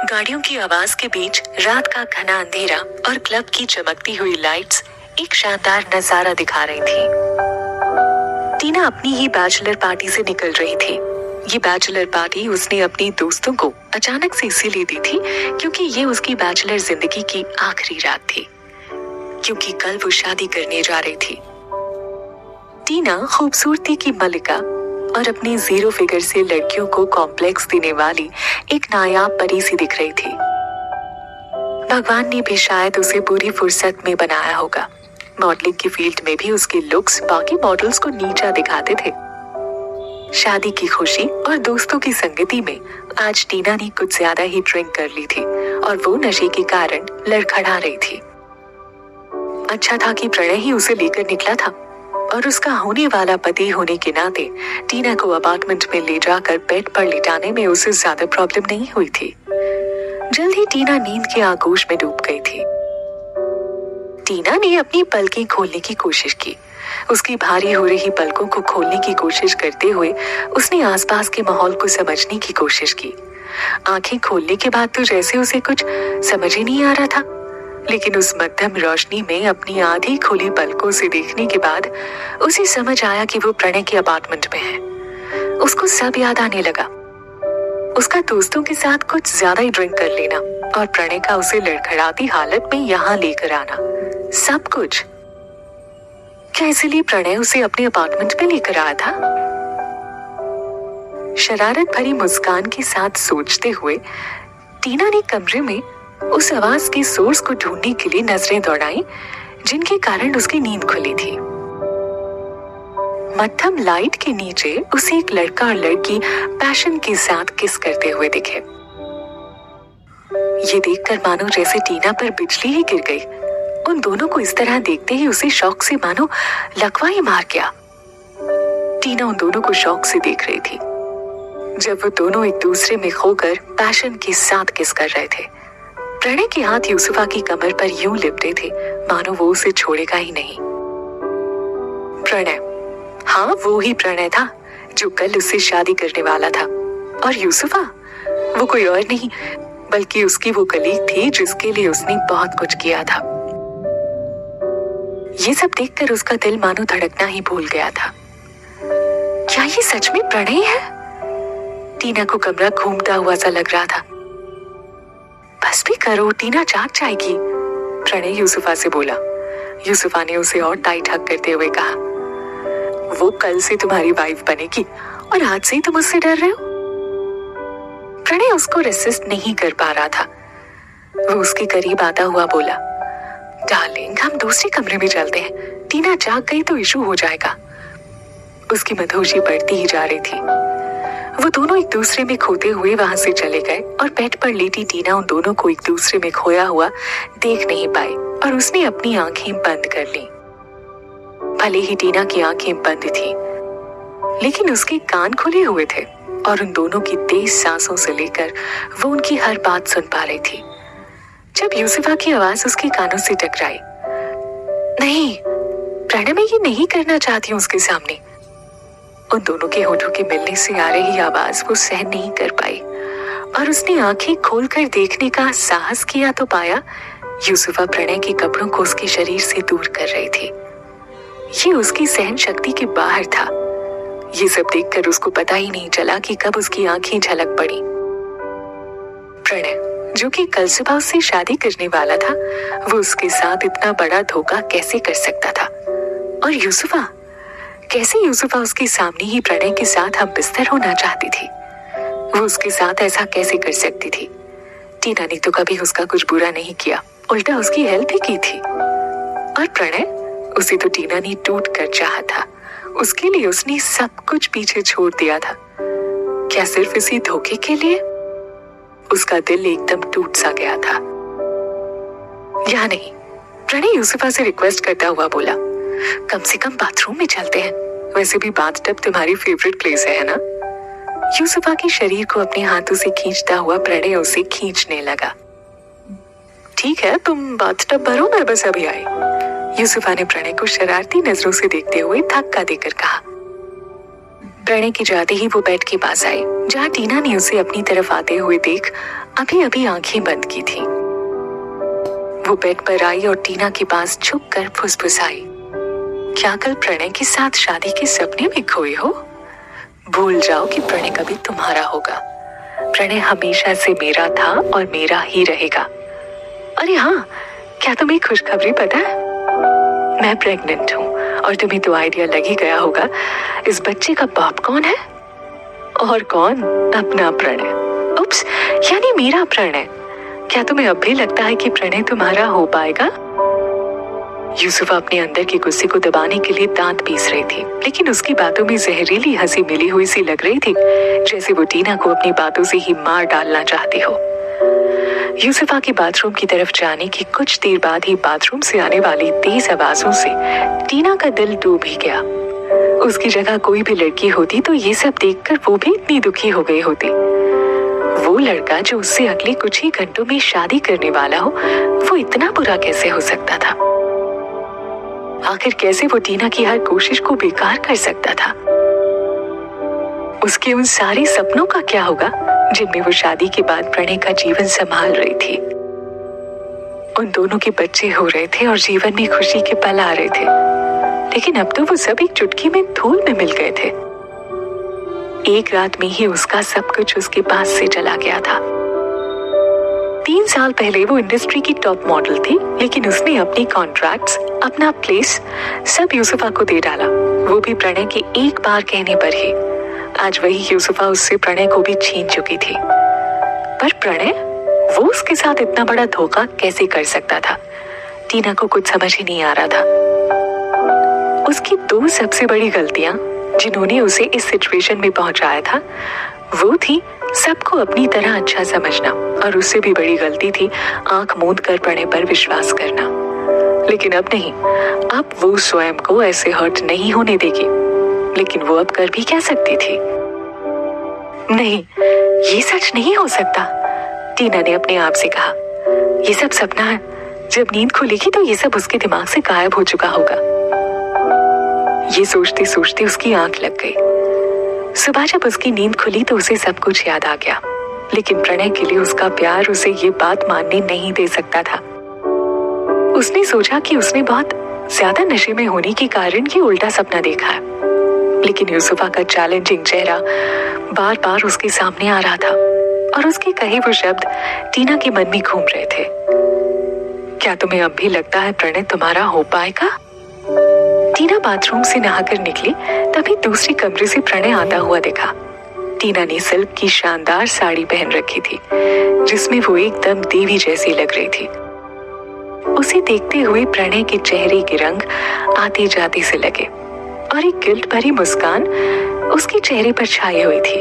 गाड़ियों की आवाज के बीच रात का घना अंधेरा और क्लब की चमकती हुई लाइट्स एक शानदार नजारा दिखा रही थी। टीना अपनी ही बैचलर पार्टी से निकल रही थी। ये बैचलर पार्टी उसने अपनी दोस्तों को अचानक से इसीलिए दी थी क्योंकि ये उसकी बैचलर जिंदगी की आखिरी रात थी, क्योंकि कल वो शादी करने जा रही थी। टीना खूबसूरती की मलिका और अपनी जीरो फिगर से लड़कियों को कॉम्प्लेक्स देने वाली एक नायाब परी सी दिख रही थी। भगवान ने भी शायद उसे पूरी फुर्सत में बनाया होगा। मॉडलिंग की फील्ड में भी उसके लुक्स बाकी मॉडल्स को नीचा दिखाते थे। शादी की खुशी और दोस्तों की संगति में आज टीना ने कुछ ज्यादा ही ड्रिंक कर ली थी और वो नशे के कारण लड़खड़ा रही थी। अच्छा था कि प्रणय ही उसे लेकर निकला था और उसका होने वाला पति होने के नाते टीना को अपार्टमेंट में ले जाकर बेड पर लिटाने में उसे ज्यादा प्रॉब्लम नहीं हुई थी। जल्द ही टीना नींद के आगोश में डूब गई थी। टीना ने अपनी पलकें खोलने की कोशिश की। उसकी भारी हो रही पलकों को खोलने की कोशिश करते हुए उसने आसपास के माहौल को समझने की कोशिश की। आंखें खोलने के बाद तो जैसे उसे कुछ समझ ही नहीं आ रहा था, लेकिन उस मध्यम रोशनी में अपनी आधी खुली पलकों से देखने के बाद उसे समझ आया कि वो प्रणय के अपार्टमेंट में है। उसको सब याद आने लगा। उसका दोस्तों के साथ कुछ ज्यादा ही ड्रिंक कर लेना और प्रणय का उसे लड़खड़ाती हालत में यहाँ लेकर आना, सब कुछ। क्या इसलिए प्रणय उसे अपने अपार्टमेंट में लेकर आया था? शरारत भरी मुस्कान के साथ सोचते हुए टीना ने कमरे में उस आवाज के सोर्स को ढूंढने के लिए नजरें दौड़ाई जिनके कारण उसकी नींद खुली थी। मध्यम लाइट के नीचे उसे एक लड़का और लड़की पैशन के साथ किस करते हुए दिखे। ये देखकर मानो जैसे टीना पर बिजली ही गिर गई। उन दोनों को इस तरह देखते ही उसे शौक से मानो लकवा ही मार गया। टीना उन दोनों को शौक से देख रही थी जब वो दोनों एक दूसरे में खोकर पैशन के साथ किस कर रहे थे। प्रणय के हाथ यूसुफा की कमर पर यूं लिपटे थे मानो वो उसे छोड़ेगा ही नहीं। प्रणय, हाँ वो ही प्रणय था जो कल उससे शादी करने वाला था। और यूसुफा, वो कोई और नहीं बल्कि उसकी वो कलीग थी जिसके लिए उसने बहुत कुछ किया था। ये सब देखकर उसका दिल मानो धड़कना ही भूल गया था। क्या ये सच में प्रणय है? टीना को कमरा घूमता हुआ सा लग रहा था। बस भी करो, टीना जाग जाएगी, प्रणय यूसुफा से बोला। यूसुफा ने उसे और टाइट हक करते हुए कहा, वो कल से तुम्हारी वाइफ बनेगी और आज से ही तुम उससे डर रहे हो। प्रणय उसको रेसिस्ट नहीं कर पा रहा था। वो उसके करीब आता हुआ बोला, डार्लिंग हम दूसरे कमरे में चलते हैं, टीना जाग गई तो इशू हो जाएगा। उसकी मदहोशी बढ़ती ही जा रही थी। वो दोनों एक दूसरे में खोते हुए वहां से चले गए और बेड पर लेटी टीना उन दोनों को एक दूसरे में खोया हुआ देख नहीं पाई और उसने अपनी आंखें बंद कर ली। भले ही टीना की आंखें बंद थी, लेकिन उसके कान खुले हुए थे और उन दोनों की तेज सांसों से लेकर वो उनकी हर बात सुन पा रही थी। जब यूसुफा की आवाज उसके कानों से टकराई, नहीं प्रणय, मैं ये नहीं करना चाहती हूँ उसके सामने। उन दोनों के होठों के मिलने से आ रही आवाज वो सहन नहीं कर पाई और उसने आंखें खोलकर देखने का साहस किया तो पाया यूसुफा प्रणय के कपड़ों को उसके शरीर से दूर कर रही थी। ये उसकी सहन शक्ति के बाहर था। ये सब देखकर उसको पता ही नहीं चला कि कब उसकी आंखें झलक पड़ी। प्रणय, जो कि कल सुबह उससे शादी करने वाला था, वो उसके साथ इतना बड़ा धोखा कैसे कर सकता था? और यूसुफा, कैसे यूसुफा उसके सामने ही प्रणय के साथ हम बिस्तर होना चाहती थी? वो उसके साथ ऐसा कैसे कर सकती थी? टीना ने तो कभी उसका कुछ बुरा नहीं किया, उल्टा उसकी हेल्प ही की थी। और प्रणय, उसे तो टीना ने टूट कर चाहा था। उसके लिए उसने सब कुछ पीछे छोड़ दिया था। क्या सिर्फ इसी धोखे के लिए? उसका दिल एकदम टूट सा गया था। या नहीं, प्रणय यूसुफा से रिक्वेस्ट करता हुआ बोला, कम से कम बाथरूम में चलते हैं, वैसे भी बाथटब तुम्हारी फेवरेट प्लेस है ना? यूसुफा के शरीर को अपने हाथों से खींचता हुआ प्रणय उसे खींचने लगा। ठीक है, तुम बाथटब भरो, मैं बस अभी आई। यूसुफा ने प्रणय को शरारती नजरों से देखते हुए धक्का देकर कहा। प्रणय के जाते ही वो बेड के पास आई, जहाँ टीना ने उसे अपनी तरफ आते हुए देख अभी अभी आंखें बंद की थी। वो बेड पर आई और टीना के पास झुककर फुसफुसाई, क्या कल प्रणय के साथ शादी के सपने में खोए हो? भूल जाओ कि प्रणय कभी तुम्हारा होगा। प्रणय हमेशा से मेरा था और मेरा ही रहेगा। अरे हाँ, क्या तुम्हें खुशखबरी पता है? मैं प्रेग्नेंट हूँ और तुम्हें तो आइडिया लग ही गया होगा इस बच्चे का बाप कौन है? और कौन? अपना प्रणय। उप्स, यानी मेरा प्रणय। क्या तुम्हें अब भी लगता है कि प्रणय तुम्हारा हो पाएगा? यूसुफा अपने अंदर के गुस्से को दबाने के लिए दांत पीस रही थी, लेकिन उसकी बातों में जहरीली हंसी मिली हुई सी लग रही थी, जैसे वो टीना को अपनी बातों से ही मार डालना चाहती हो। यूसुफा के बाथरूम की तरफ जाने की कुछ देर बाद ही बाथरूम से आने वाली तेज आवाजों से टीना का दिल डूब ही गया। उसकी जगह कोई भी लड़की होती तो ये सब देखकर वो भी इतनी दुखी हो गई होती। वो लड़का जो उससे अगले कुछ ही घंटों में शादी करने वाला हो, वो इतना बुरा कैसे हो सकता था? आखिर कैसे वो टीना की हर कोशिश को बेकार कर सकता था? उसके उन सारे सपनों का क्या होगा जिनमें वो शादी के बाद प्रणय का जीवन संभाल रही थी? उन दोनों के बच्चे हो रहे थे और जीवन में खुशी के पल आ रहे थे, लेकिन अब तो वो सब एक चुटकी में धूल में मिल गए थे। एक रात में ही उसका सब कुछ उसके पास से चला गया था। 3 साल पहले वो इंडस्ट्री की टॉप मॉडल थी, लेकिन उसने अपने कॉन्ट्रैक्ट्स, अपना प्लेस सब यूसुफा को दे डाला, वो भी प्रणय के एक बार कहने पर ही। आज वही यूसुफा उससे प्रणय को भी छीन चुकी थी। पर प्रणय, वो उसके साथ इतना बड़ा धोखा कैसे कर सकता था? टीना को कुछ समझ ही नहीं आ रहा था। उसकी 2 सबसे बड़ी गलतियां जिन्होंने उसे इस सिचुएशन में पहुंचाया था, वो थी सबको अपनी तरह अच्छा समझना, और उससे भी बड़ी गलती थी आंख मूंद कर प्रणय पर विश्वास करना। लेकिन अब नहीं, अब वो स्वयं को ऐसे हर्ट नहीं होने देगी। लेकिन वो अब कर भी क्या सकती थी? नहीं, ये सच नहीं हो सकता, टीना ने अपने आप से कहा। ये सब सपना है। जब नींद खुलेगी तो ये सब उसके दिमाग से गायब हो चुका होगा। ये सोचते सोचते उसकी आंख लग गई। सुबह जब उसकी नींद खुली तो उसे सब कुछ याद आ गया, लेकिन प्रणय के लिए उसका प्यार उसे ये बात मानने नहीं दे सकता था। उसने सोचा कि उसने बहुत ज्यादा नशे में होने के कारण ये उल्टा सपना देखा है, लेकिन यूसुफा का चैलेंजिंग चेहरा बार बार उसके सामने आ रहा था और उसके कहे वो शब्द टीना के मन में घूम रहे थे। क्या तुम्हें अब भी लगता है प्रणय तुम्हारा हो पाएगा? टीना बाथरूम से नहाकर निकली, तभी दूसरे कमरे से प्रणय आता हुआ दिखा। टीना ने सिल्क की शानदार साड़ी पहन रखी थी, जिसमें वो एकदम देवी जैसी लग रही थी। उसे देखते हुए प्रणय के चेहरे के रंग आते जाते से लगे और एक गिल्ट भरी मुस्कान उसके चेहरे पर छाई हुई थी।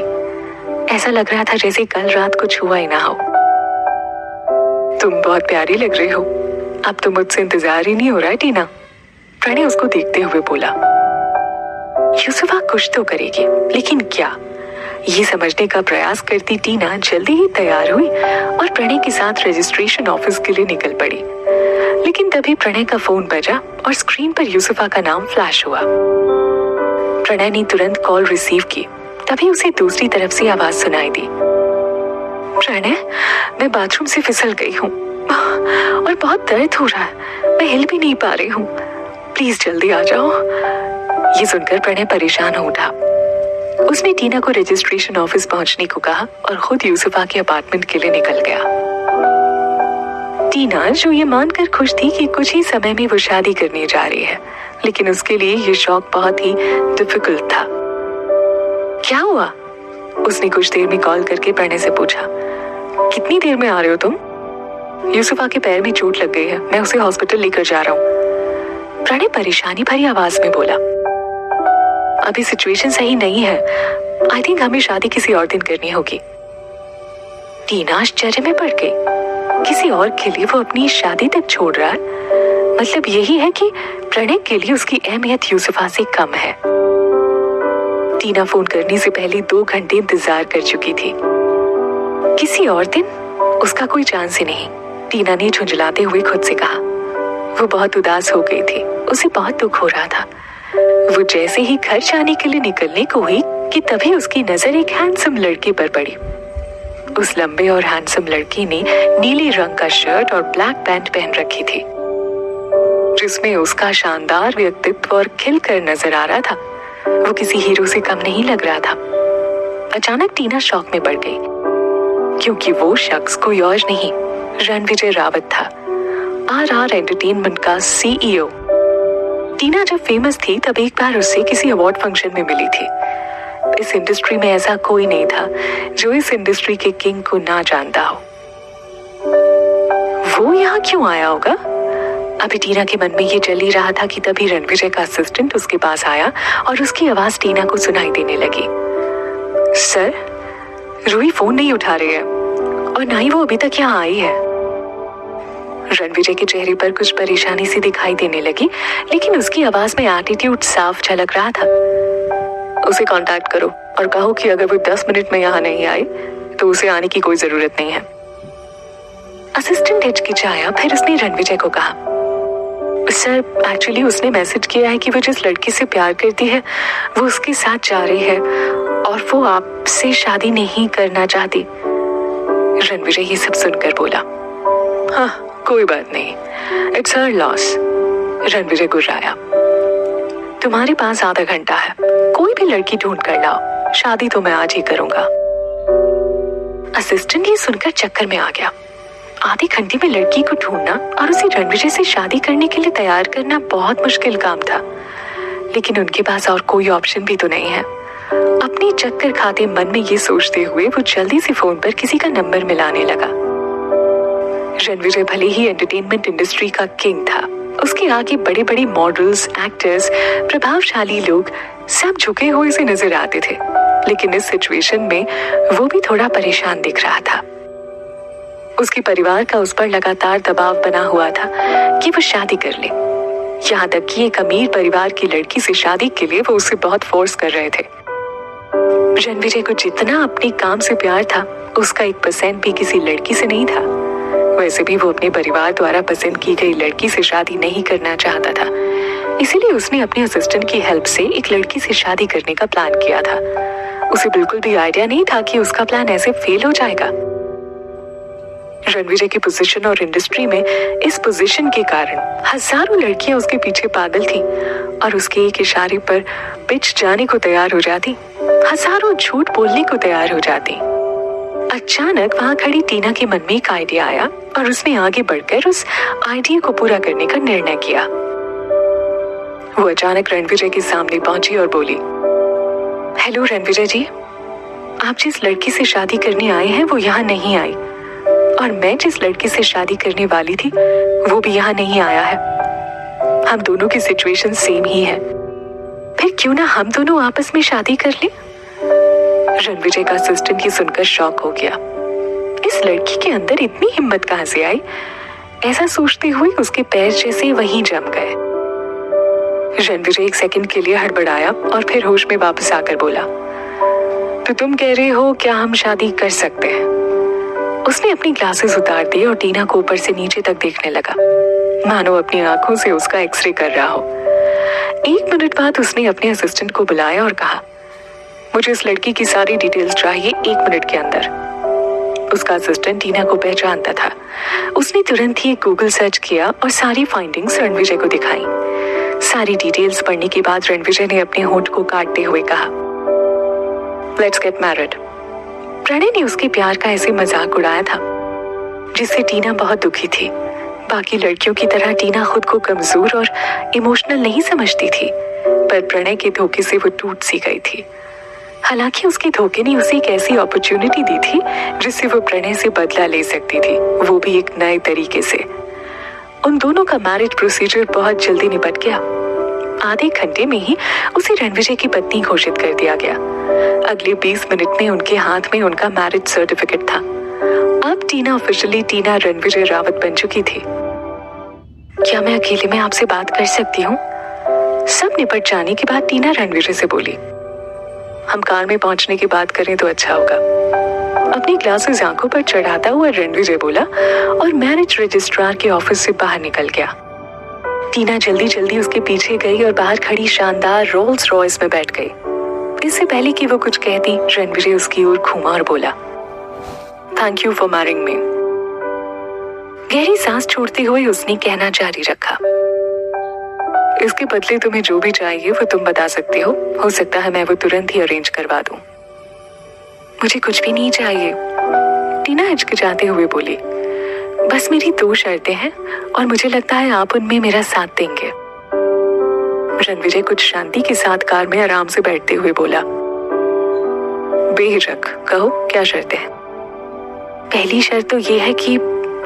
ऐसा लग रहा था जैसे कल रात कुछ हुआ ही ना हो। तुम बहुत प्यारी लग रही हो। अब तो मुझसे इंतजार ही नहीं हो रहा है टीना, प्रणय उसको देखते हुए बोला। यूसुफा कुछ तो करेगी, लेकिन क्या? ये समझने का प्रयास करती टीना जल्दी ही तैयार हुई और प्रणय के साथ रजिस्ट्रेशन ऑफिस के लिए निकल पड़ी। लेकिन तभी प्रणय का फोन बजा और स्क्रीन पर यूसुफा का नाम फ्लैश हुआ। प्रणय ने तुरंत कॉल रिसीव की, तभी उसे दूसरी तरफ से आवाज सुनाई दी। प्रणय, मैं बाथरूम से फिसल गई हूँ और बहुत दर्द हो रहा है, मैं हिल भी नहीं पा रही हूँ, प्लीज जल्दी आ जाओ। ये सुनकर प्रणय परेशान हो उठा। उसने टीना को रजिस्ट्रेशन ऑफिस पहुंचने को कहा और खुद यूसुफा के अपार्टमेंट के लिए निकल गया। टीना, जो ये मानकर खुश थी कि कुछ ही समय में वो शादी करने जा रही है, लेकिन उसके लिए ये शौक बहुत ही डिफिकल्ट था। क्या हुआ? उसने कुछ देर में कॉल करके प्रणय से पूछा। कितनी देर में आ रहे हो तुम? यूसुफा के पैर में चोट लग गई है, मैं उसे हॉस्पिटल लेकर जा रहा हूँ, प्रणय परेशानी भरी आवाज में बोला। अभी सिचुएशन सही नहीं है, आई थिंक हमें शादी किसी और दिन करनी होगी। टीना आश्चर्य में पड़ गई। किसी और के लिए वो अपनी शादी तक छोड़ रहा है? मतलब यही है कि प्रणय के लिए उसकी अहमियत यूसुफा से कम है। टीना फोन करने से पहले 2 घंटे इंतजार कर चुकी थी। किसी और दिन? उसका कोई चांस ही नहीं, टीना ने झुंझलाते हुए खुद से कहा। वो बहुत उदास हो गई थी, उसे बहुत दुख हो रहा था। वो जैसे ही घर जाने के लिए निकलने को हुई कि तभी उसकी नजर एक हैंडसम लड़के पर पड़ी। उस लंबे और हैंडसम लड़की ने नीले रंग का शर्ट और ब्लैक पैंट पहन रखी थी, जिसमें उसका शानदार व्यक्तित्व और खिलकर नजर आ रहा था। वो किसी हीरो से कम नहीं लग रहा था। अचानक टीना शॉक में पड़ गई, क्योंकि वो शख्स कोई और नहीं, रणविजय रावत था, RR एंटरटेनमेंट का CEO। टीना जब फेमस थी तब एक बार उससे किसी अवार्ड फंक्शन में मिली थी। इस इंडस्ट्री में ऐसा कोई नहीं था जो इस इंडस्ट्री के किंग को ना जानता हो। वो यहाँ क्यों आया होगा? अभी टीना के मन में ये चल ही रहा था कि तभी रणविजय का असिस्टेंट उसके पास आया और उसकी आवाज टीना को सुनाई देने लगी। सर, रूही फोन नहीं उठा रही है और ना ही वो अभी तक यहाँ आई है। रणविजय के चेहरे पर कुछ परेशानी सी दिखाई देने लगी, लेकिन उसकी आवाज में एटीट्यूड साफ झलक रहा था। उसे कांटेक्ट करो और कहो कि अगर वो 10 मिनट में यहाँ नहीं आई तो उसे आने की कोई जरूरत नहीं है। असिस्टेंट हिचकिचाया, फिर उसने रणविजय को कहा, सर एक्चुअली उसने मैसेज किया है कि वो जिस लड़की से प्यार करती है वो उसके साथ जा रही है और वो आपसे शादी नहीं करना चाहती। रणविजय ये सब सुनकर बोला, हाँ कोई बात नहीं, इट्स हर लॉस। रणविजय गुर्राया, तुम्हारे पास आधा घंटा है, कोई भी लड़की ढूंढ कर लाओ, शादी तो मैं आज ही करूंगा। असिस्टेंट ये सुनकर चक्कर में आ गया। आधे घंटे में लड़की को ढूंढना और उसे रणविजय से शादी करने के लिए तैयार करना बहुत मुश्किल काम था, लेकिन उनके पास और कोई ऑप्शन भी तो नहीं है। अपने चक्कर खाते मन में ये सोचते हुए वो जल्दी से फोन पर किसी का नंबर मिलाने लगा। रणविजय भले ही एंटरटेनमेंट इंडस्ट्री का किंग था, उसके आगे बड़े बड़े मॉडल्स, एक्टर्स, प्रभावशाली लोग सब झुके हुए से नजर आते थे, लेकिन इस सिचुएशन में वो भी थोड़ा परेशान दिख रहा था। उसके परिवार का उस पर लगातार दबाव बना हुआ था कि वो शादी कर ले। यहाँ तक कि एक अमीर परिवार की लड़की से शादी के लिए वो उसे बहुत फोर्स कर रहे थे। रणविजय को जितना अपने काम से प्यार था, उसका 1% भी किसी लड़की से नहीं था। वैसे भी वो अपने परिवार द्वारा पसंद की गई लड़की से शादी नहीं करना चाहता था, इसीलिए उसने अपने असिस्टेंट की हेल्प से एक लड़की से शादी करने का प्लान किया था। उसे बिल्कुल भी आइडिया नहीं था कि उसका प्लान ऐसे फेल हो जाएगा। रणविजय की पोजीशन और इंडस्ट्री में इस पोजीशन के कारण हजारों लड़कियां उसके पीछे पागल थी और उसके एक इशारे पर पिच जाने को तैयार हो जाती, हजारों झूठ बोलने को तैयार हो जाती। अचानक वहां खड़ी टीना के मन में एक आइडिया आया और उसने आगे बढ़कर उस आइडिया को पूरा करने का निर्णय किया। वो अचानक रणविजय के सामने पहुंची और बोली, हेलो रणविजय जी, आप जिस लड़की से शादी करने आए हैं वो यहाँ नहीं आई और मैं जिस लड़की से शादी करने वाली थी वो भी यहाँ नहीं आया है। हम दोनों की सिचुएशन सेम ही है, फिर क्यों ना हम दोनों आपस में शादी कर लें? रणविजय का असिस्टेंट ये सुनकर शॉक हो गया। इस लड़की के अंदर इतनी हिम्मत कहां से आई? ऐसा सोचते हुए उसके पैर जैसे वहीं जम गए। रणविजय एक सेकंड के लिए हड़बड़ाया और फिर होश में वापस आकर बोला, तो तुम कह रहे हो क्या हम शादी कर सकते हैं? उसने अपनी ग्लासेस उतार दी और टीना को ऊपर से नीचे तक देखने लगा, मानो अपनी आंखों से उसका एक्सरे कर रहा हो। 1 मिनट बाद उसने अपने असिस्टेंट को बुलाया और कहा, मुझे इस लड़की की सारी डिटेल्स चाहिए 1 मिनट के अंदर। उसका असिस्टेंट टीना को पहचानता था। उसने तुरंत ही गूगल सर्च किया और सारी फाइंडिंग्स रणविजय को दिखाई। सारी डिटेल्स पढ़ने के बाद रणविजय ने अपने होंठ को काटते हुए कहा, लेट्स गेट मैरिड। प्रणय ने उसके प्यार का ऐसे मजाक उड़ाया था जिससे टीना बहुत दुखी थी। बाकी लड़कियों की तरह टीना खुद को कमजोर और इमोशनल नहीं समझती थी, पर प्रणय के धोखे से वो टूट सी गई थी। हालांकि उसके धोखे ने उसे एक ऐसी अपॉर्चुनिटी दी थी जिससे वो प्रणय से बदला ले सकती थी, वो भी एक नए तरीके से। उन दोनों का मैरिज प्रोसीजर बहुत जल्दी निपट गया। आधे घंटे में ही उसे रणविजय की पत्नी घोषित कर दिया गया। अगले 20 मिनट में उनके हाथ में उनका मैरिज सर्टिफिकेट था। अब टीना ऑफिशियली टीना रणविजय रावत बन चुकी थी। क्या मैं अकेले में आपसे बात कर सकती हूँ? सब निपट जाने के बाद टीना रणविजय से बोली, हम कार में पहुंचने की बात करें तो अच्छा होगा। अपनी ग्लासेस आंखों पर चढ़ाता हुआ रणविजय बोला और मैरिज रजिस्ट्रार के ऑफिस से बाहर निकल गया। टीना जल्दी जल्दी उसके पीछे गई और बाहर खड़ी शानदार रोल्स रॉयस में बैठ गई। इससे पहले कि वो कुछ कहती, रणविजय उसकी ओर घूमा और बोला, थैंक यू फॉर मैरिंग मी। गहरी सांस छोड़ते हुए उसने कहना जारी रखा, इसके बदले तुम्हें जो भी चाहिए वो तुम बता सकते हो सकता है मैं वो तुरंत ही अरेंज करवा दूं। मुझे कुछ भी नहीं चाहिए, टीना हिचकिचाते हुए बोली। बस मेरी 2 शर्तें हैं और मुझे लगता है आप उनमें मेरा साथ देंगे। रणविजय कुछ शांति के साथ कार में आराम से बैठते हुए बोला, बेहिचक कहो क्या शर्तें हैं। पहली शर्त तो ये है कि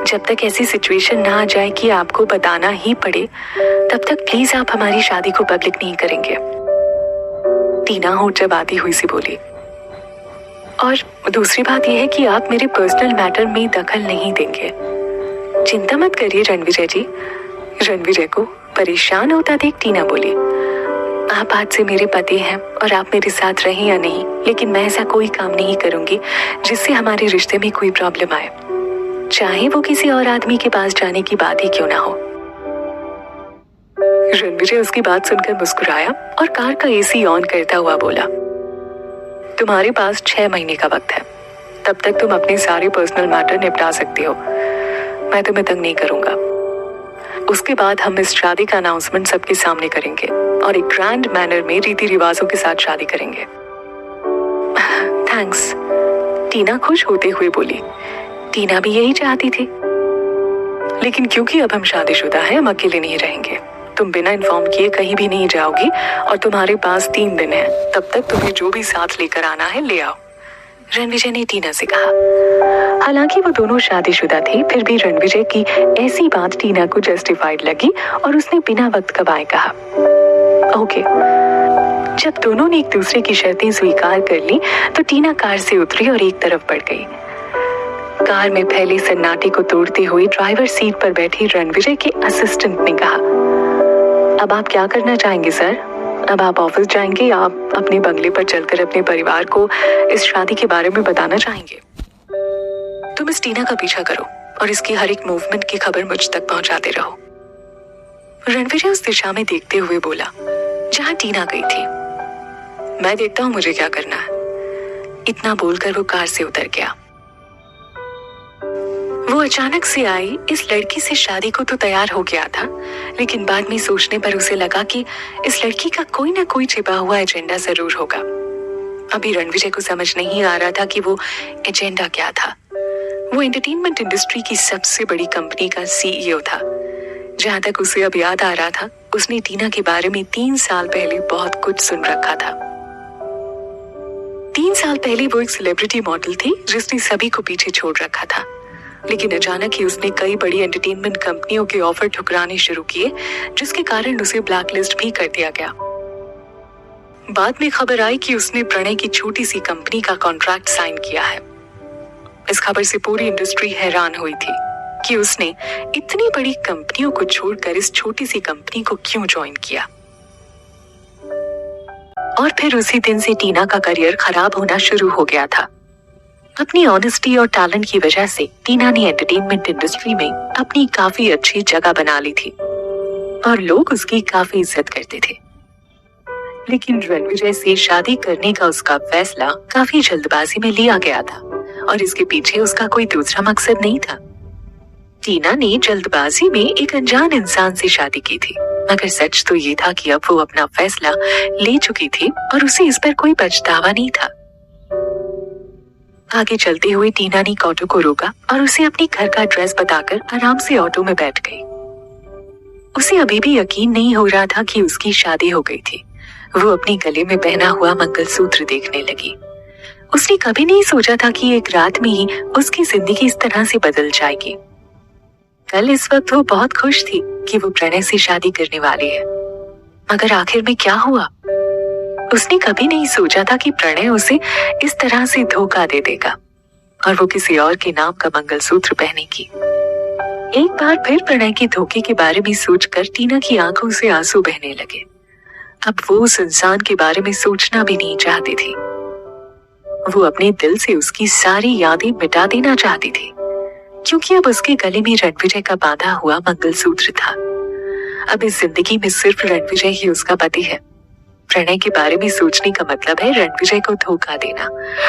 जब तक ऐसी सिचुएशन ना आ जाए कि आपको बताना ही पड़े, तब तक प्लीज आप हमारी शादी को पब्लिक नहीं करेंगे। टीना होठ चबाती हुई सी बोली। और दूसरी बात यह है कि आप मेरे पर्सनल मैटर में दखल नहीं देंगे। चिंता मत करिए रणविजय जी। रणविजय को परेशान होता देख टीना बोली, आप आज से मेरे पति हैं और आप मेरे साथ रहें या नहीं, लेकिन मैं ऐसा कोई काम नहीं करूंगी जिससे हमारे रिश्ते में कोई प्रॉब्लम आए, चाहे वो किसी और आदमी के पास जाने की बात ही क्यों ना हो। रणविजय उसकी बात सुनकर मुस्कुराया और कार का एसी ऑन करता हुआ बोला, तुम्हारे पास 6 महीने का वक्त है, तब तक तुम अपने सारे पर्सनल मैटर निपटा सकती हो। मैं तुम्हें तंग नहीं करूंगा। उसके बाद हम इस शादी का अनाउंसमेंट सबके सामने करेंगे और एक ग्रैंड मैनर में रीति रिवाजों के साथ शादी करेंगे। थैंक्स, टीना खुश होते हुए बोली। टीना भी यही चाहती थी, लेकिन क्योंकि अब हम शादीशुदा हैं, हम अकेले नहीं रहेंगे। तुम बिना इन्फॉर्म किए कहीं भी नहीं जाओगी और तुम्हारे पास 3 दिन हैं, तब तक तुम्हें जो भी साथ लेकर आना है ले आओ, रणविजय ने टीना से कहा। हालांकि वो दोनों शादीशुदा थे, फिर भी रणविजय की ऐसी बात टीना को जस्टिफाइड लगी और उसने बिना वक्त गवाए कहा, ओके। जब दोनों ने एक दूसरे की शर्तें स्वीकार कर ली तो टीना कार से उतरी और एक तरफ बढ़ गई। कार में फैले सन्नाटे को तोड़ते हुए ड्राइवर सीट पर बैठे रणविजय के असिस्टेंट ने कहा, अब आप क्या करना चाहेंगे सर? अब आप ऑफिस जाएंगे या आप अपने बंगले पर चलकर अपने परिवार को इस शादी के बारे में बताना चाहेंगे? तुम इस टीना का पीछा करो और इसकी हर एक मूवमेंट की खबर मुझ तक पहुंचाते रहो। रणविजय उस दिशा में देखते हुए बोला जहां टीना गई थी। मैं देखता हूं मुझे क्या करना है। इतना बोलकर वो कार से उतर गया। वो अचानक से आई इस लड़की से शादी को तो तैयार हो गया था, लेकिन बाद में सोचने पर उसे लगा कि इस लड़की का कोई ना कोई छिपा हुआ एजेंडा जरूर होगा। अभी रणविजय को समझ नहीं आ रहा था कि वो एजेंडा क्या था। वो एंटरटेनमेंट इंडस्ट्री की सबसे बड़ी कंपनी का सीईओ था। जहां तक उसे अब याद आ रहा था, उसने टीना के बारे में 3 साल पहले बहुत कुछ सुन रखा था। 3 साल पहले वो एक सेलिब्रिटी मॉडल थी जिसने सभी को पीछे छोड़ रखा था, लेकिन अचानक ही उसने कई बड़ी एंटरटेनमेंट कंपनियों के ऑफर ठुकराने शुरू किए, जिसके कारण उसे ब्लैकलिस्ट भी कर दिया गया। बाद में खबर आई कि उसने प्रणय की छोटी सी कंपनी का कॉन्ट्रैक्ट साइन किया है। इस खबर से पूरी इंडस्ट्री हैरान हुई थी कि उसने इतनी बड़ी कंपनियों को छोड़कर इस छोटी सी कंपनी को क्यों ज्वाइन किया। और फिर उसी दिन से टीना का करियर खराब होना शुरू हो गया था। अपनी ऑनेस्टी और टैलेंट की वजह से टीना ने एंटरटेनमेंट इंडस्ट्री में अपनी काफी अच्छी जगह बना ली थी और लोग उसकी काफी इज्जत करते थे। लेकिन रणविजय से शादी करने का उसका फैसला काफी जल्दबाजी में लिया गया था और इसके पीछे उसका कोई दूसरा मकसद नहीं था। टीना ने जल्दबाजी में एक अनजान इंसान से शादी की थी, मगर सच तो ये था कि अब वो अपना फैसला ले चुकी थी और उसे इस पर कोई पछतावा नहीं था। आगे चलते हुए टीना ने ऑटो को रोका और उसे अपने घर का एड्रेस बताकर आराम से ऑटो में बैठ गई। उसे अभी भी यकीन नहीं हो रहा था कि उसकी शादी हो गई थी। वो अपने गले में पहना हुआ मंगलसूत्र देखने लगी। उसने कभी नहीं सोचा था कि एक रात में ही उसकी जिंदगी इस तरह से बदल जाएगी। कल इस वक्त वो बहुत खुश थी कि वो प्रणय से शादी करने वाली है, मगर आखिर में क्या हुआ? उसने कभी नहीं सोचा था कि प्रणय उसे इस तरह से धोखा दे देगा और वो किसी और के नाम का मंगलसूत्र पहनेगी। एक बार फिर प्रणय के धोखे के बारे में सोचकर टीना की आंखों से आंसू बहने लगे। अब वो उस इंसान के बारे में सोचना भी नहीं चाहती थी। वो अपने दिल से उसकी सारी यादें मिटा देना चाहती थी, क्योंकि अब उसके गले में रणविजय का बांधा हुआ मंगलसूत्र था। अब इस जिंदगी में सिर्फ रणविजय ही उसका पति है। प्रणय के बारे में सोचने का मतलब है रणविजय को धोखा देना,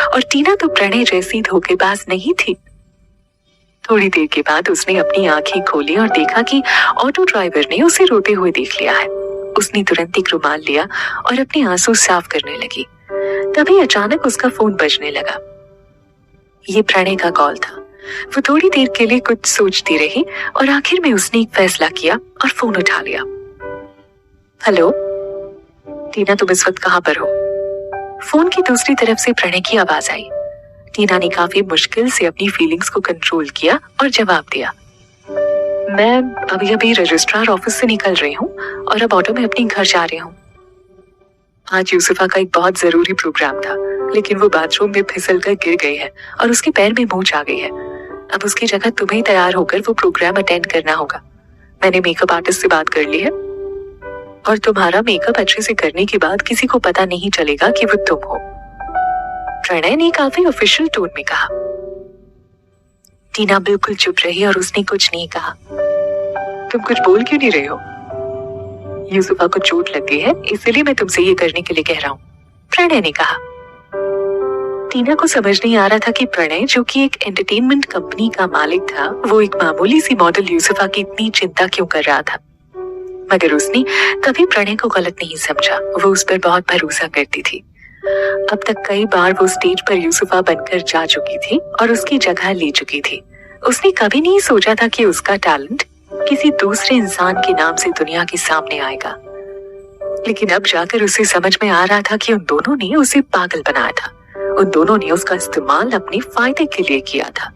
और टीना तो प्रणय जैसी धोखेबाज नहीं थी। थोड़ी देर के बाद उसने अपनी आंखें खोली और देखा कि ऑटो ड्राइवर ने उसे रोते हुए देख लिया है। उसने तुरंत एक रुमाल लिया और अपने आंसू साफ करने लगी। तभी अचानक उसका फोन बजने लगा। ये प्रणय का कॉल था। वो थोड़ी देर के लिए कुछ सोचती रही और आखिर में उसने एक फैसला किया और फोन उठा लिया। हेलो टीना, तुम इस वक्त कहाँ पर हो? फोन की दूसरी तरफ से प्रणय की आवाज आई। टीना ने काफी मुश्किल से अपनी फीलिंग्स को कंट्रोल किया और जवाब दिया, मैं अभी अभी रजिस्ट्रार ऑफिस से निकल रही हूँ और अब ऑटो में अपने घर जा रही हूँ। आज यूसुफा का एक बहुत जरूरी प्रोग्राम था, लेकिन वो बाथरूम में फिसल कर गिर गई है और उसके पैर में मोच आ गई है। अब उसकी जगह तुम्हें तैयार होकर वो प्रोग्राम अटेंड करना होगा। मैंने मेकअप आर्टिस्ट से बात कर ली है और तुम्हारा मेकअप अच्छे से करने के बाद किसी को पता नहीं चलेगा कि वो तुम हो। प्रणय ने काफी ऑफिशियल टोन में कहा। टीना बिल्कुल चुप रही और उसने कुछ नहीं कहा। तुम कुछ बोल क्यों नहीं रहे हो? यूसुफा को चोट लग गई है, इसलिए मैं तुमसे ये करने के लिए कह रहा हूँ, प्रणय ने कहा। टीना को समझ नहीं आ रहा था कि प्रणय, जो कि एक एंटरटेनमेंट कंपनी का मालिक था, वो एक मामूली सी मॉडल यूसुफा की इतनी चिंता क्यों कर रहा था। मगर उसने कभी प्रणय को गलत नहीं समझा। वो उस पर बहुत भरोसा करती थी। अब तक कई बार वो स्टेज पर यूसुफा बनकर जा चुकी थी और उसकी जगह ले चुकी थी। उसने कभी नहीं सोचा था कि उसका टैलेंट किसी दूसरे इंसान के नाम से दुनिया के सामने आएगा। लेकिन अब जाकर उसे समझ में आ रहा था कि उन दोनों ने उसे पागल बनाया था। उन दोनों ने उसका इस्तेमाल अपने फायदे के लिए किया था।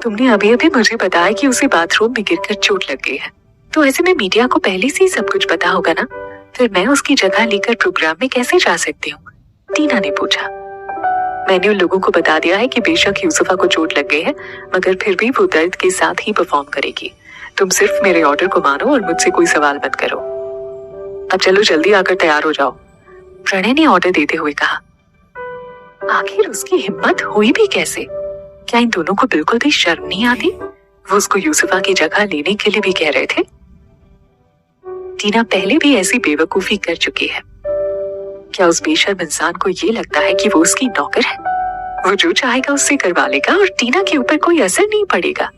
तुमने अभी अभी मुझे बताया कि उसे बाथरूम में गिरकर चोट लग गई है, तो ऐसे में मीडिया को पहले से ही सब कुछ पता होगा ना? फिर मैं उसकी जगह लेकर प्रोग्राम में कैसे जा सकती हूँ? टीना ने पूछा। मैंने उन लोगों को बता दिया है कि बेशक यूसुफा को चोट लग गई है, मगर फिर भी वो दर्द के साथ ही परफॉर्म करेगी। तुम सिर्फ मेरे ऑर्डर को मानो और मुझसे कोई सवाल मत करो। अब चलो जल्दी आकर तैयार हो जाओ, प्रणय ने ऑर्डर देते हुए कहा। आखिर उसकी हिम्मत हुई भी कैसे? क्या इन दोनों को बिल्कुल भी शर्म नहीं आती? वो उसको यूसुफा की जगह लेने के लिए भी कह रहे थे। टीना पहले भी ऐसी बेवकूफी कर चुकी है। क्या उस बेशर्म इंसान को ये लगता है कि वो उसकी नौकर है? वो जो चाहेगा उससे करवा लेगा और टीना के ऊपर कोई असर नहीं पड़ेगा।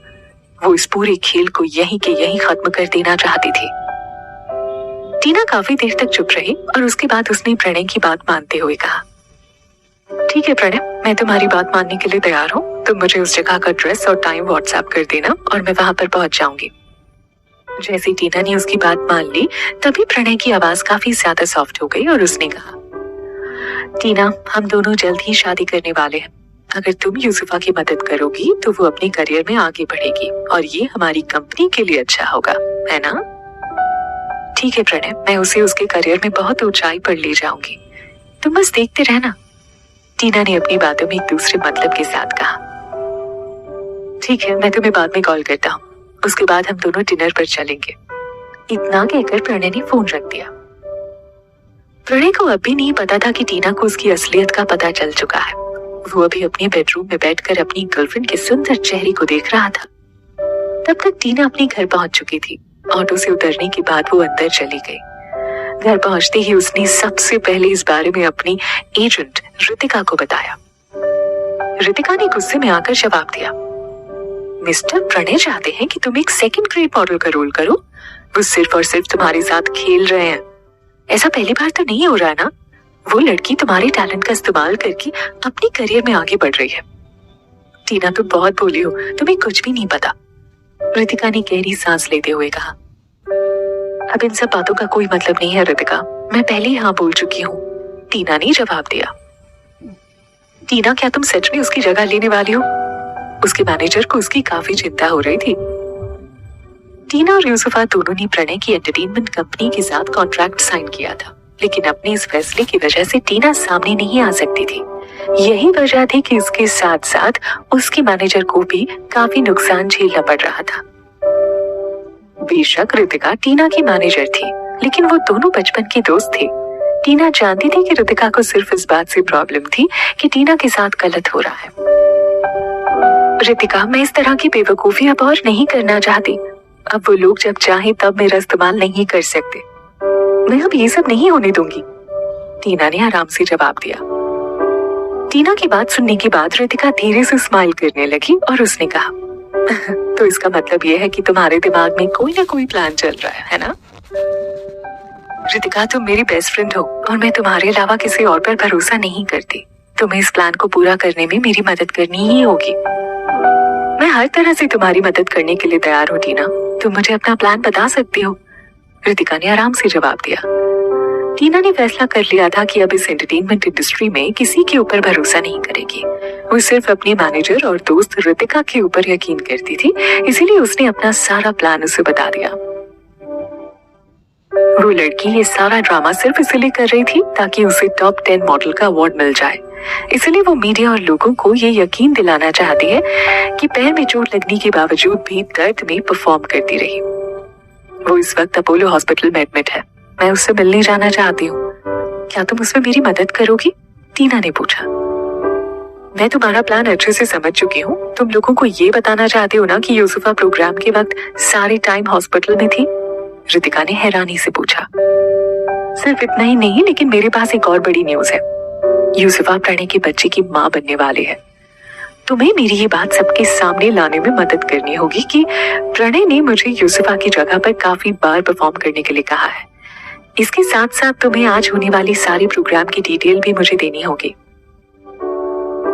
वो इस पूरे खेल को यहीं के यहीं खत्म कर देना चाहती थी। टीना काफी देर तक चुप रही और उसके बाद उसने प्रणय की बात मानते हुए कहा, ठीक है प्रणय, मैं तुम्हारी बात मानने के लिए तैयार हूँ। तुम मुझे उस जगह का एड्रेस और टाइम व्हाट्सएप कर देना और मैं वहां पर पहुंच जाऊंगी। जैसे टीना ने उसकी बात मान ली, तभी प्रणय की आवाज काफी ज्यादा सॉफ्ट हो गई और उसने कहा, टीना, हम दोनों जल्द ही शादी करने वाले हैं। अगर तुम यूसुफा की मदद करोगी तो वो अपने करियर में आगे बढ़ेगी और ये हमारी कंपनी के लिए अच्छा होगा, है ना? ठीक है प्रणय, मैं उसे उसके करियर में बहुत ऊंचाई पर ले जाऊंगी। तुम बस देखते रहना, टीना ने अपनी बातों में एक दूसरे मतलब के साथ कहा। ठीक है, मैं तुम्हें बाद में कॉल करता हूँ। उसके बाद हम दोनों डिनर पर चलेंगे। इतना कहकर प्रणय ने फोन रख दिया। प्रणय को अब भी नहीं पता था कि टीना को उसकी असलियत का पता चल चुका है। वो अभी अपने बेडरूम में बैठकर अपनी गर्लफ्रेंड के सुंदर चेहरे को देख रहा था। तब तक टीना अपने घर पहुंच चुकी थी। ऑटो से उतरने के बाद वो अंदर चली गई। घर पहुंचते ही उसने सबसे पहले इस बारे में अपनी एजेंट रितिका को बताया। रितिका ने गुस्से में आकर जवाब दिया, मिस्टर प्रणय चाहते हैं कि तुम एक सेकंड ग्रेड मॉडल का रोल करो। वो सिर्फ और सिर्फ तुम्हारे साथ खेल रहे हैं। ऐसा पहली बार तो नहीं हो रहा ना? वो लड़की तुम्हारे टैलेंट का इस्तेमाल करके अपने करियर में आगे बढ़ रही है। टीना, तुम बहुत भोली हो, तुम्हें कुछ भी नहीं पता, रितिका ने गहरी सांस लेते हुए कहा। अब इन सब बातों का कोई मतलब नहीं है रितिका, मैं पहले ही हाँ बोल चुकी हूँ, टीना ने जवाब दिया। टीना, क्या तुम सच में उसकी जगह लेने वाली हो? उसके मैनेजर को उसकी काफी चिंता हो रही थी। टीना और यूसुफा दोनों ने प्रणय की एंटरटेनमेंट कंपनी के साथ कॉन्ट्रैक्ट साइन किया था, लेकिन अपने इस फैसले की वजह से टीना सामने नहीं आ सकती थी। यही वजह थी कि उसके साथ साथ उसके मैनेजर को भी काफी नुकसान झेलना पड़ रहा था। बेशक रितिका टीना की मैनेजर थी, लेकिन वो दोनों बचपन के दोस्त थे। टीना जानती थी कि रितिका को सिर्फ इस बात से प्रॉब्लम थी कि टीना के साथ गलत हो रहा है। रितिका, मैं इस तरह की बेवकूफी अब और नहीं करना चाहती। अब वो लोग जब चाहे तब मेरा इस्तेमाल नहीं कर सकते। मैं अब ये सब नहीं होने दूंगी, टीना ने आराम से जवाब दिया। टीना की बात सुनने के बाद रितिका धीरे से स्माइल करने लगी और उसने कहा, तो इसका मतलब ये है कि तुम्हारे दिमाग में कोई ना कोई प्लान चल रहा है ना? रितिका, तुम मेरी बेस्ट फ्रेंड हो और मैं तुम्हारे अलावा किसी और पर भरोसा नहीं करती। तुम्हें इस प्लान को पूरा करने में मेरी मदद करनी ही होगी। मैं हर तरह से तुम्हारी मदद करने के लिए तैयार हूँ टीना। तुम मुझे अपना प्लान बता सकती हो। रितिका ने आराम से जवाब दिया। टीना ने फैसला कर लिया था कि अब इस एंटरटेनमेंट इंडस्ट्री में किसी के ऊपर भरोसा नहीं करेगी। वो सिर्फ अपने मैनेजर और दोस्त रितिका के ऊपर यकीन करती थी, इसीलिए उसने अपना सारा प्लान उसे बता दिया। वो लड़की ये सारा ड्रामा सिर्फ इसलिए कर रही थी ताकि उसे टॉप 10 मॉडल का अवार्ड मिल जाए। इसलिए वो मीडिया और लोगों को ये यकीन दिलाना चाहती है कि पैर में चोट लगने के बावजूद भी दर्द में परफॉर्म करती रही। वो इस वक्त अपोलो हॉस्पिटल में एडमिट है। मैं उससे मिलने जाना चाहती हूँ। क्या तुम उसमें मेरी मदद करोगी? टीना ने पूछा। मैं तुम्हारा प्लान अच्छे से समझ चुकी हूँ। तुम लोगों को ये बताना चाहते हो ना कि यूसुफा प्रोग्राम के वक्त सारे टाइम हॉस्पिटल में थी? रितिका ने हैरानी से पूछा। सिर्फ इतना ही नहीं, लेकिन मेरे पास एक और बड़ी न्यूज है। यूसुफा प्रणय के बच्चे की माँ बनने वाली है। तुम्हें मेरी ये बात सबके सामने लाने में मदद करनी होगी कि प्रणय ने मुझे यूसुफा की जगह पर काफी बार परफॉर्म करने के लिए कहा है। इसके साथ साथ तुम्हें आज होने वाली सारी प्रोग्राम की डिटेल भी मुझे देनी होगी।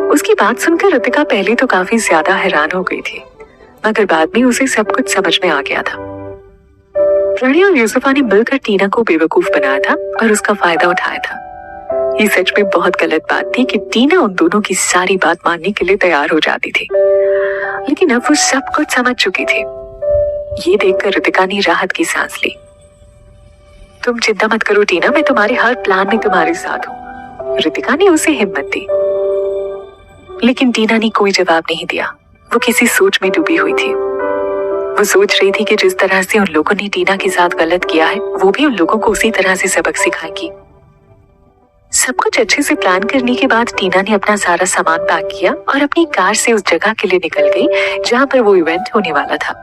उसकी बात सुनकर रितिका पहले तो काफी ज्यादा हैरान हो गई थी, मगर बाद में उसे सब कुछ समझ में आ गया था। प्रणय और यूसुफा ने मिलकर टीना को बेवकूफ बनाया था और उसका फायदा उठाया था। ये सच में बहुत गलत बात थी कि टीना उन दोनों की सारी बात मानने के लिए तैयार हो जाती थी, लेकिन अब वो सब कुछ समझ चुकी थी। ये देखकर रितिका ने राहत की सांस ली। तुम चिंता मत करो टीना, मैं तुम्हारे हर प्लान में तुम्हारे साथ हूँ। रितिका ने उसे हिम्मत दी, लेकिन टीना ने कोई जवाब नहीं दिया। वो किसी सोच में डूबी हुई थी। वो सोच रही थी कि जिस तरह से उन लोगों ने टीना के साथ गलत किया है, वो भी उन लोगों को उसी तरह से सबक सिखाएगी। सब कुछ अच्छे से प्लान करने के बाद टीना ने अपना सारा सामान पैक किया और अपनी कार से उस जगह के लिए निकल गई जहां पर वो इवेंट होने वाला था।